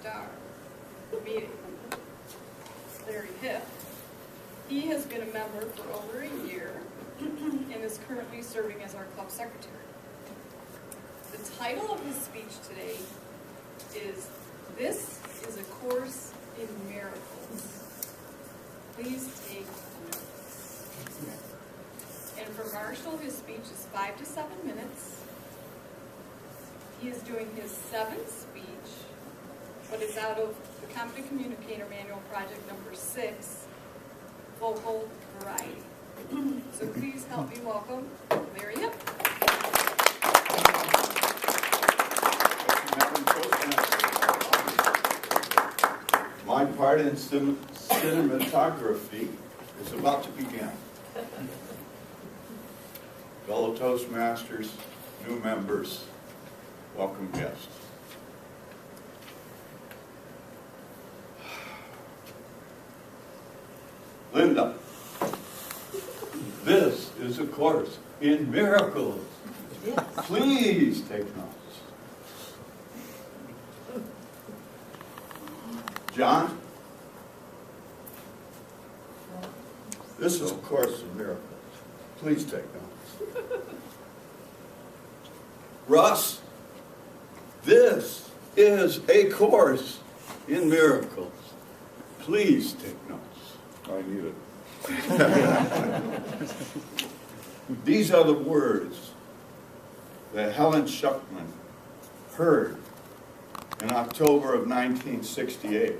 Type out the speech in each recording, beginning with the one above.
star meeting. Larry Hipp. He has been a member for over a year and is currently serving as our club secretary. The title of his speech today is, "This is a Course in Miracles. Please take notes." And for Marshall, his speech is 5 to 7 minutes. He is doing his 7th speech, but it's out of the Competent Communicator Manual Project number 6, Vocal Variety. So please help me welcome Larry Hipp. My part in cinematography is about to begin. Fellow Toastmasters, new members, welcome guests. Linda, this is a course in miracles. Please take notes. John, this is a course in miracles. Please take notes. Russ, this is a course in miracles. Please take notes. I need it. These are the words that Helen Schuckman heard in October of 1968.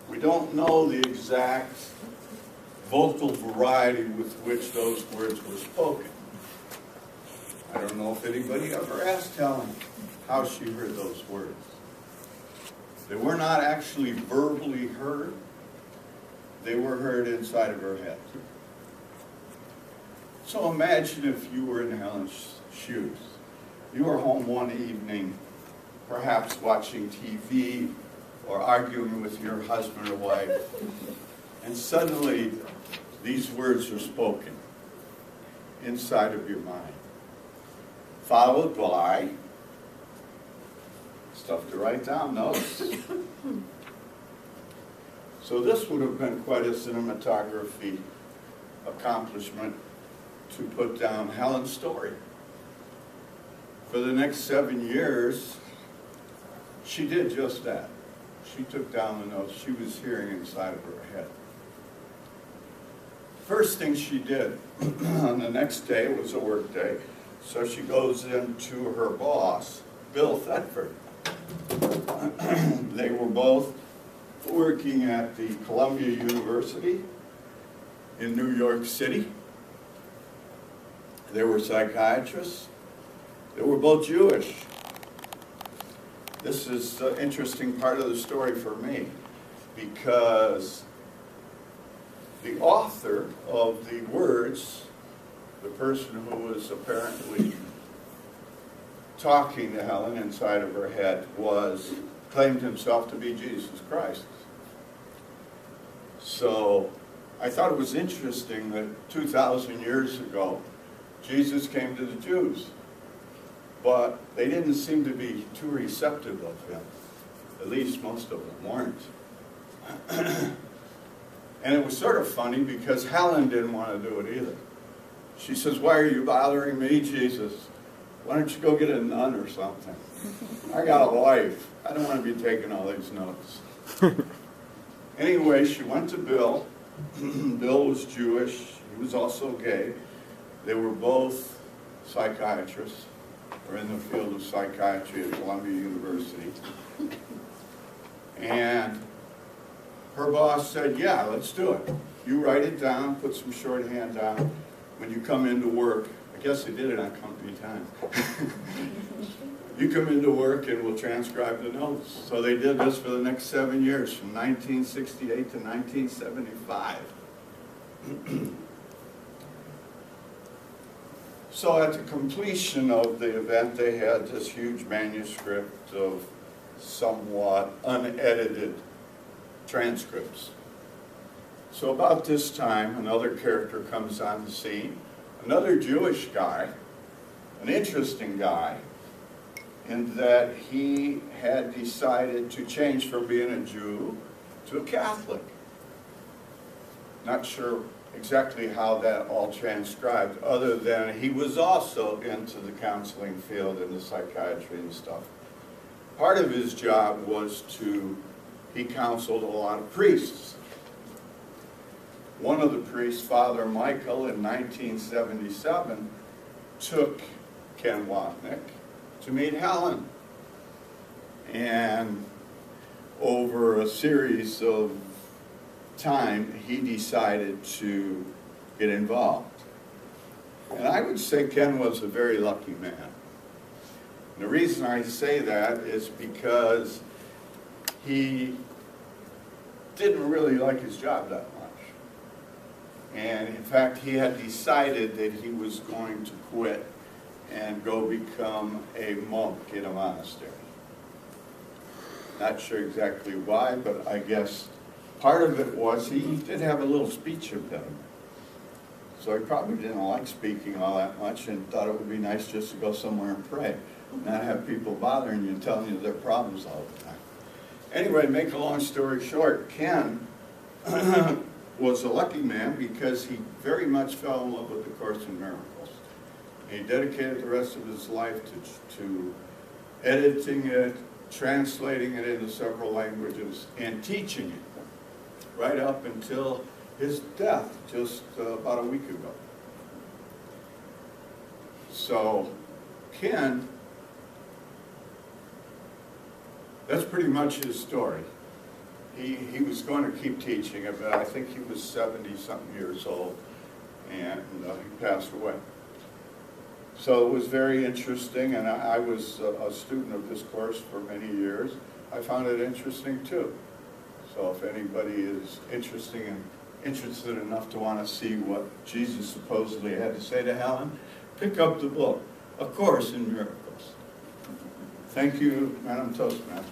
We don't know the exact vocal variety with which those words were spoken. I don't know if anybody ever asked Helen how she heard those words. They were not actually verbally heard. They were heard inside of her head. So imagine if you were in Helen's shoes. You were home one evening, perhaps watching TV or arguing with your husband or wife, and suddenly these words are spoken inside of your mind, followed by stuff to write down, notes. So this would have been quite a cinematography accomplishment to put down Helen's story. For the next 7 years, she did just that. She took down the notes she was hearing inside of her head. First thing she did, on the next day, it was a work day, so she goes into her boss, Bill Thetford. They were both working at the Columbia University in New York City. They were psychiatrists. They were both Jewish. This is the interesting part of the story for me, because the author of the words, the person who was apparently talking to Helen inside of her head, claimed himself to be Jesus Christ. So I thought it was interesting that 2,000 years ago, Jesus came to the Jews, but they didn't seem to be too receptive of him. At least most of them weren't. And it was sort of funny because Helen didn't want to do it either. She says, "Why are you bothering me, Jesus? Why don't you go get a nun or something? I got a life. I don't want to be taking all these notes." Anyway, she went to Bill. Bill was Jewish. He was also gay. They were both psychiatrists, or in the field of psychiatry at Columbia University. And her boss said, "Yeah, let's do it. You write it down, put some shorthand down. When you come into work," I guess they did it on company time. "You come into work and we'll transcribe the notes." So they did this for the next 7 years, from 1968 to 1975. So at the completion of the event, they had this huge manuscript of somewhat unedited transcripts. So about this time, another character comes on the scene, another Jewish guy, an interesting guy, in that he had decided to change from being a Jew to a Catholic. Not sure exactly how that all transcribed, other than he was also into the counseling field and the psychiatry and stuff. Part of his job was he counseled a lot of priests. One of the priests, Father Michael, in 1977, took Ken Wapnick to meet Helen. And over a series of time, he decided to get involved. And I would say Ken was a very lucky man. And the reason I say that is because he didn't really like his job that much. And in fact, he had decided that he was going to quit and go become a monk in a monastery. Not sure exactly why, but I guess part of it was he did have a little speech impediment. So he probably didn't like speaking all that much and thought it would be nice just to go somewhere and pray, not have people bothering you and telling you their problems all the time. Anyway, make a long story short, Ken was a lucky man because he very much fell in love with the Course in Miracles. He dedicated the rest of his life to editing it, translating it into several languages, and teaching it, right up until his death just about a week ago. So, Ken, that's pretty much his story. He was going to keep teaching it, but I think he was 70-something years old, and he passed away. So it was very interesting, and I was a student of this course for many years. I found it interesting too. So if anybody is interested enough to want to see what Jesus supposedly had to say to Helen, pick up the book, A Course in Miracles. Thank you, Madam Toastmaster.